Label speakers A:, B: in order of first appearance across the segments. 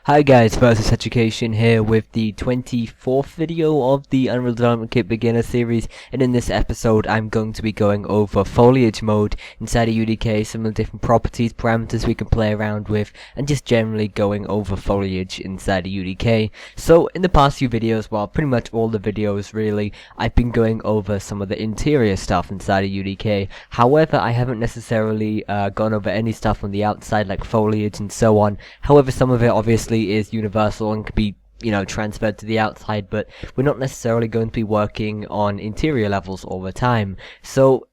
A: Hi guys, Versus Education here with the 24th video of the Unreal Development Kit Beginner series, and in this episode I'm going to be going over foliage mode inside of UDK, some of the different properties, parameters we can play around with, and just generally going over foliage inside of UDK. So in the past few videos, well pretty much all the videos really, I've been going over some of the interior stuff inside of UDK. However, I haven't necessarily gone over any stuff on the outside like foliage and so on. However, some of it obviously is universal and can be transferred to the outside, but we're not necessarily going to be working on interior levels all the time. So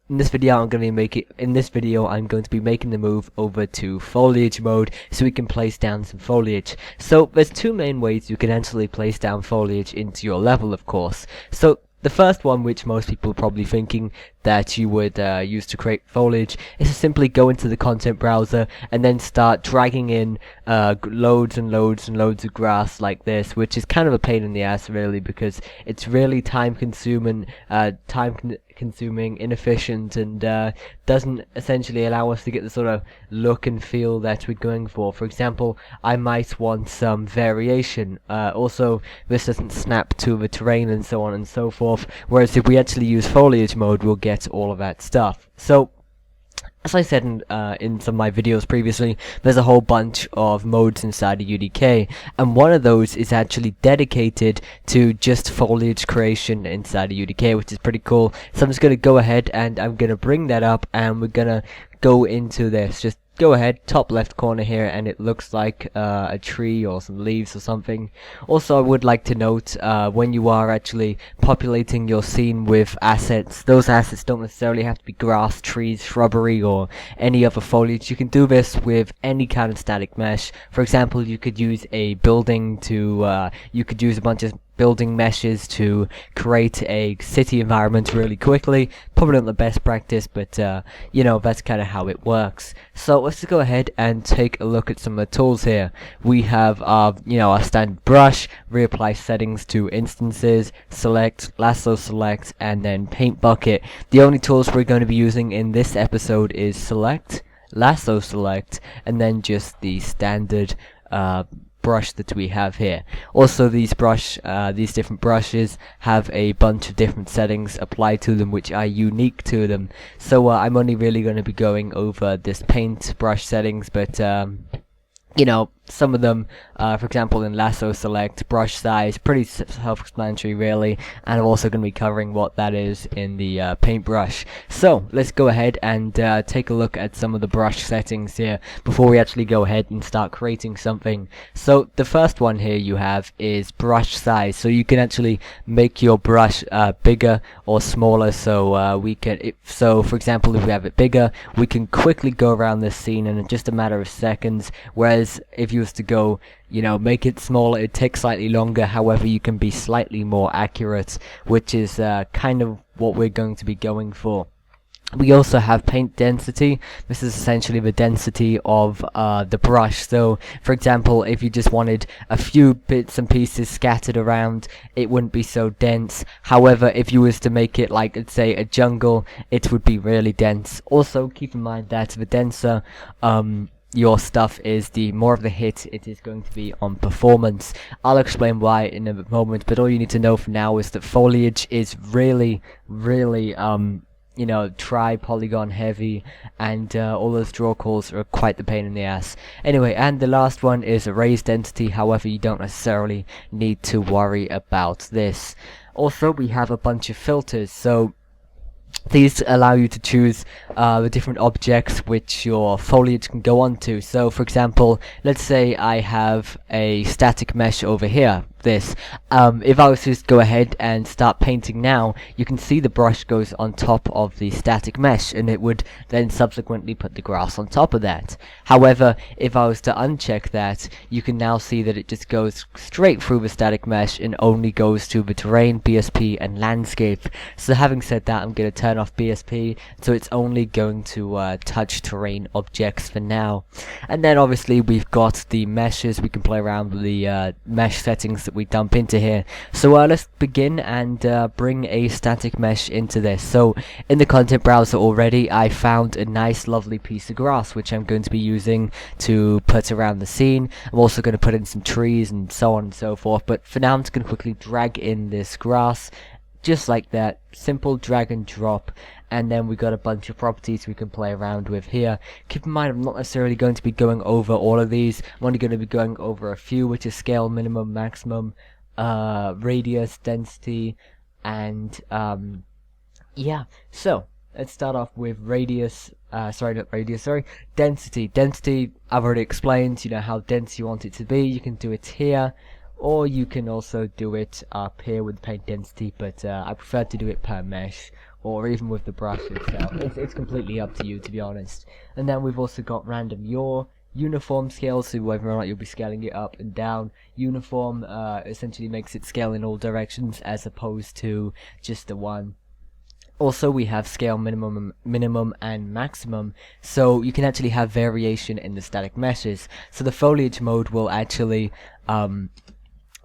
A: in this video I'm going to be making the move over to foliage mode so we can place down some foliage. So there's two main ways you can actually place down foliage into your level, of course. So the first one, which most people are probably thinking that you would use to create foliage, is to simply go into the content browser and then start dragging in loads and loads and loads of grass like this, which is kind of a pain in the ass really, because it's really time consuming, inefficient, and doesn't essentially allow us to get the sort of look and feel that we're going for. For example, I might want some variation. Also, this doesn't snap to the terrain and so on and so forth, whereas if we actually use foliage mode, we'll get all of that stuff. So as I said in some of my videos previously, there's a whole bunch of modes inside of UDK, and one of those is actually dedicated to just foliage creation inside of UDK, which is pretty cool. So I'm just going to go ahead and I'm going to bring that up, and we're going to go into this. Just go ahead, top left corner here, and it looks like a tree or some leaves or something. Also, I would like to note, when you are actually populating your scene with assets, those assets don't necessarily have to be grass, trees, shrubbery, or any other foliage. You can do this with any kind of static mesh. For example, you could use a building to, you could use a bunch of building meshes to create a city environment really quickly. Probably not the best practice, but that's kind of how it works. So let's just go ahead and take a look at some of the tools here. We have our standard brush, reapply settings to instances, select, lasso select, and then paint bucket. The only tools we're going to be using in this episode is select, lasso select, and then just the standard brush that we have here. Also, these different brushes have a bunch of different settings applied to them which are unique to them. So I'm only really going to be going over this paint brush settings, but some of them, for example in lasso select, brush size, pretty self-explanatory really, and I'm also going to be covering what that is in the paintbrush. So let's go ahead and take a look at some of the brush settings here before we actually go ahead and start creating something. So the first one here you have is brush size. So you can actually make your brush bigger or smaller. So we can, for example, if we have it bigger, we can quickly go around this scene in just a matter of seconds, whereas if you was to go, make it smaller, it takes slightly longer. However, you can be slightly more accurate, which is kind of what we're going to be going for. We also have paint density. This is essentially the density of the brush. So, for example, if you just wanted a few bits and pieces scattered around, it wouldn't be so dense. However, if you was to make it like, let's say, a jungle, it would be really dense. Also, keep in mind that the denser your stuff is, the more of the hit it is going to be on performance. I'll explain why in a moment, but all you need to know for now is that foliage is really tri-polygon heavy, and all those draw calls are quite the pain in the ass. Anyway, and the last one is erase density. However, you don't necessarily need to worry about this. Also, we have a bunch of filters. So these allow you to choose the different objects which your foliage can go onto. So for example, let's say I have a static mesh over here, this. If I was to just go ahead and start painting now, you can see the brush goes on top of the static mesh, and it would then subsequently put the grass on top of that. However, if I was to uncheck that, you can now see that it just goes straight through the static mesh and only goes to the terrain, BSP, and landscape. So having said that, I'm going to turn off BSP, so it's only going to touch terrain objects for now. And then obviously we've got the meshes. We can play around with the mesh settings that we dump into here. So let's begin and bring a static mesh into this. So in the content browser already, I found a nice lovely piece of grass which I'm going to be using to put around the scene. I'm also going to put in some trees and so on and so forth, but for now I'm just going to quickly drag in this grass just like that. Simple drag and drop, and then we got a bunch of properties we can play around with here. Keep in mind I'm not necessarily going to be going over all of these. I'm only going to be going over a few, which is scale, minimum, maximum, radius, density, and yeah. So let's start off with radius. Density. Density, I've already explained, you know, how dense you want it to be. You can do it here, or you can also do it up here with paint density, but I prefer to do it per mesh, or even with the brush itself. It's completely up to you, to be honest. And then we've also got random yaw, uniform scale, so whether or not you'll be scaling it up and down. Uniform essentially makes it scale in all directions as opposed to just the one. Also, we have scale, minimum, and maximum, so you can actually have variation in the static meshes. So the foliage mode will actually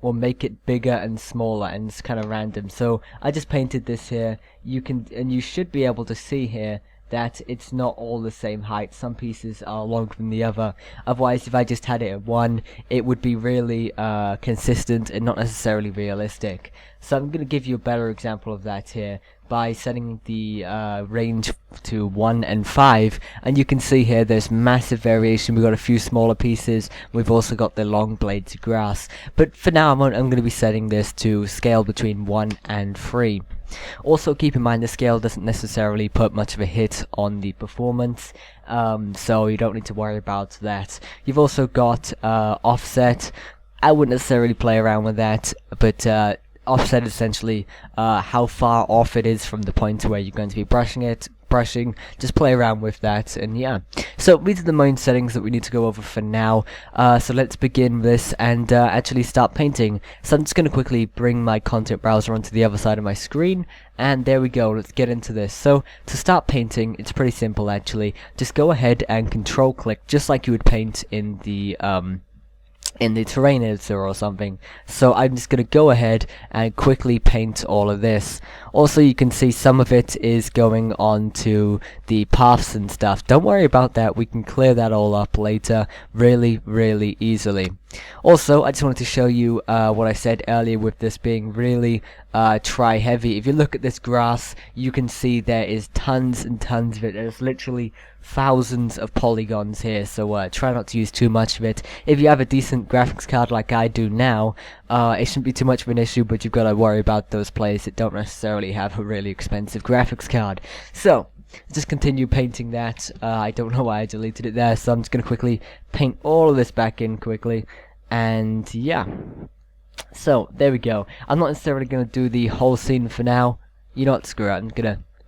A: will make it bigger and smaller, and it's kind of random. So I just painted this here. You should be able to see here that it's not all the same height. Some pieces are longer than the other. Otherwise, if I just had it at 1, it would be really consistent and not necessarily realistic. So I'm going to give you a better example of that here by setting the range to 1 and 5, and you can see here there's massive variation. We've got a few smaller pieces. We've also got the long blades of grass, but for now I'm going to be setting this to scale between 1 and 3. Also keep in mind the scale doesn't necessarily put much of a hit on the performance, so you don't need to worry about that. You've also got offset. I wouldn't necessarily play around with that, but offset is essentially how far off it is from the point where you're going to be brushing. Just play around with that, and yeah. So these are the main settings that we need to go over for now. So let's begin this and actually start painting. So I'm just going to quickly bring my content browser onto the other side of my screen, and there we go. Let's get into this. So to start painting, it's pretty simple actually. Just go ahead and control click just like you would paint in the terrain editor or something. So I'm just going to go ahead and quickly paint all of this. Also, you can see some of it is going on to the paths and stuff. Don't worry about that, we can clear that all up later really easily. Also, I just wanted to show you what I said earlier with this being really try heavy. If you look at this grass, you can see there is tons and tons of it. There's literally thousands of polygons here, so try not to use too much of it. If you have a decent graphics card like I do now, it shouldn't be too much of an issue, but you've got to worry about those players that don't necessarily have a really expensive graphics card. So just continue painting that. I don't know why I deleted it there, so I'm just going to quickly paint all of this back in quickly, and yeah. So there we go. I'm not necessarily going to do the whole scene for now. You know what, screw it,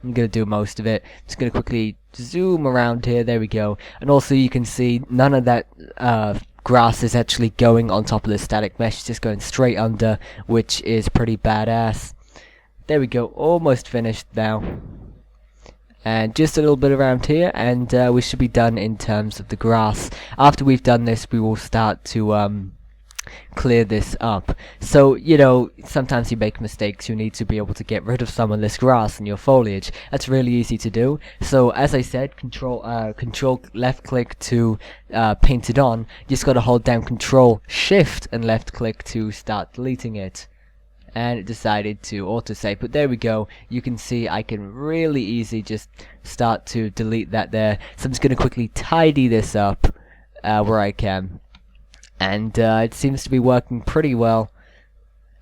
A: I'm gonna do most of it. Just gonna quickly zoom around here. There we go. And also you can see none of that grass is actually going on top of the static mesh. It's just going straight under, which is pretty badass. There we go. Almost finished now. And just a little bit around here, and we should be done in terms of the grass. After we've done this, we will start to clear this up. So, you know, sometimes you make mistakes. You need to be able to get rid of some of this grass in your foliage. That's really easy to do. So as I said, control left click to paint it on. You just gotta hold down control shift and left click to start deleting it. And it decided to autosave, but there we go. You can see I can really easy just start to delete that there. So I'm just gonna quickly tidy this up where I can. And it seems to be working pretty well,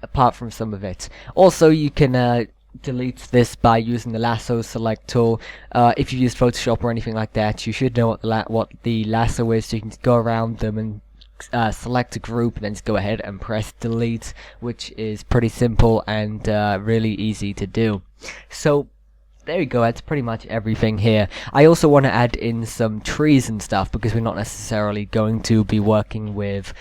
A: apart from some of it. Also, you can delete this by using the lasso select tool. If you use Photoshop or anything like that, you should know what the lasso is, so you can just go around them and select a group, and then just go ahead and press delete, which is pretty simple and really easy to do. So there you go, that's pretty much everything here. I also want to add in some trees and stuff, because we're not necessarily going to be working with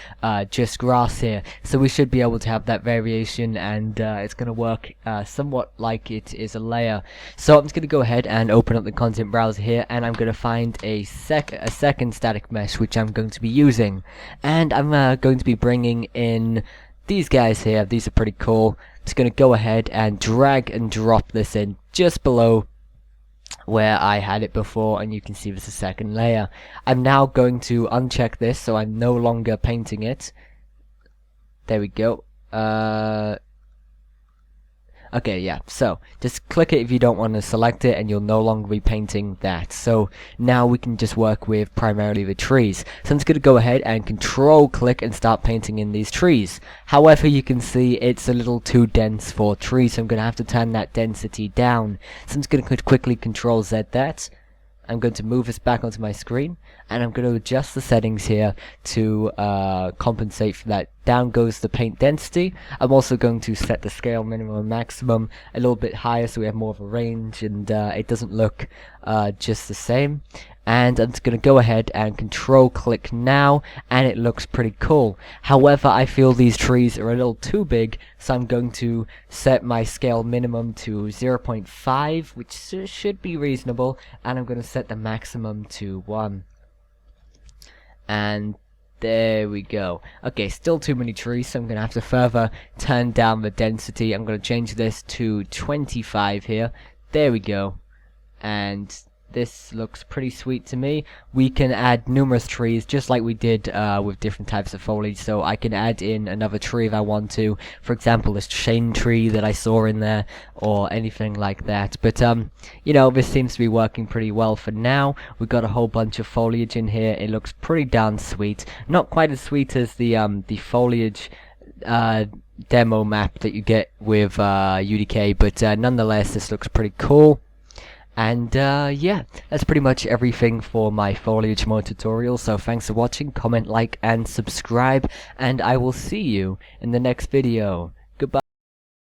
A: just grass here, so we should be able to have that variation, and it's going to work somewhat like it is a layer. So I'm just going to go ahead and open up the content browser here, and I'm going to find a second static mesh which I'm going to be using, and I'm going to be bringing in these guys here, these are pretty cool. Just gonna go ahead and drag and drop this in just below where I had it before, and you can see there's a second layer. I'm now going to uncheck this, so I'm no longer painting it. There we go. Okay, yeah, so just click it if you don't want to select it, and you'll no longer be painting that. So now we can just work with primarily the trees. So I'm just going to go ahead and control click and start painting in these trees. However, you can see it's a little too dense for trees, so I'm going to have to turn that density down. So I'm just going to quickly control Z that. I'm going to move this back onto my screen, and I'm going to adjust the settings here to compensate for that. Down goes the paint density. I'm also going to set the scale minimum and maximum a little bit higher so we have more of a range, and it doesn't look just the same. And I'm just going to go ahead and control click now, and it looks pretty cool. However, I feel these trees are a little too big, so I'm going to set my scale minimum to 0.5, which should be reasonable, and I'm going to set the maximum to 1. And there we go. Okay, still too many trees, so I'm going to have to further turn down the density. I'm going to change this to 25 here. There we go. And this looks pretty sweet to me. We can add numerous trees just like we did with different types of foliage, so I can add in another tree if I want to. For example, this chain tree that I saw in there, or anything like that. But you know, this seems to be working pretty well for now. We've got a whole bunch of foliage in here. It looks pretty darn sweet. Not quite as sweet as the foliage demo map that you get with UDK, but nonetheless, this looks pretty cool. And yeah, that's pretty much everything for my foliage mode tutorial. So thanks for watching, comment, like, and subscribe, and I will see you in the next video. Goodbye.